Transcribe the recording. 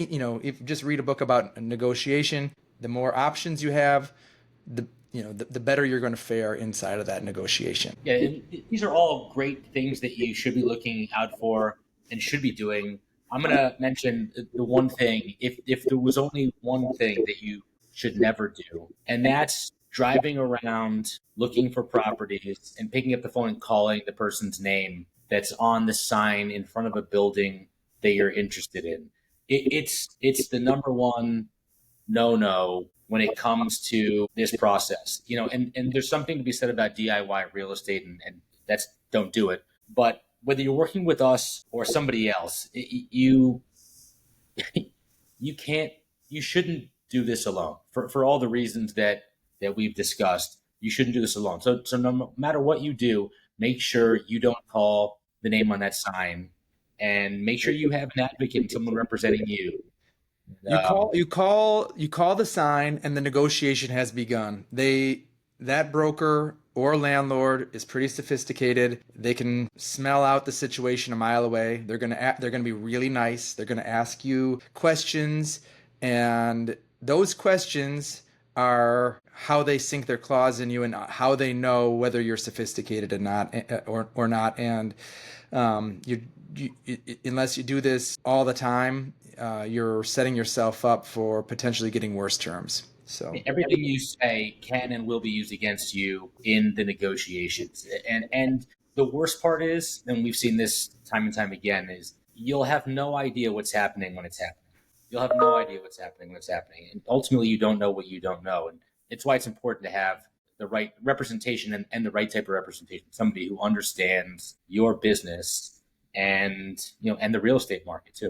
if you just read a book about negotiation, the more options you have, the better you're going to fare inside of that negotiation. Yeah, and these are all great things that you should be looking out for and should be doing. I'm going to mention the one thing, if there was only one thing that you should never do, and that's driving around looking for properties and picking up the phone and calling the person's name that's on the sign in front of a building that you're interested in. It's the number one no when it comes to this process. And there's something to be said about DIY real estate, and that's don't do it. But whether you're working with us or somebody else, you can't, you shouldn't do this alone for all the reasons that we've discussed. You shouldn't do this alone. So no matter what you do, make sure you don't call the name on that sign, and make sure you have an advocate and someone representing you. You call the sign, and the negotiation has begun. That broker or landlord is pretty sophisticated. They can smell out the situation a mile away. They're gonna be really nice. They're gonna ask you questions, and those questions are how they sink their claws in you and how they know whether you're sophisticated or not, or not. And you, unless you do this all the time, you're setting yourself up for potentially getting worse terms. So Everything you say can and will be used against you in the negotiations. And the worst part is, and we've seen this time and time again, is you'll have no idea what's happening when it's happening. You'll have no idea what's happening when it's happening. And ultimately you don't know what you don't know. And it's why it's important to have the right representation, and the right type of representation, somebody who understands your business and and the real estate market too.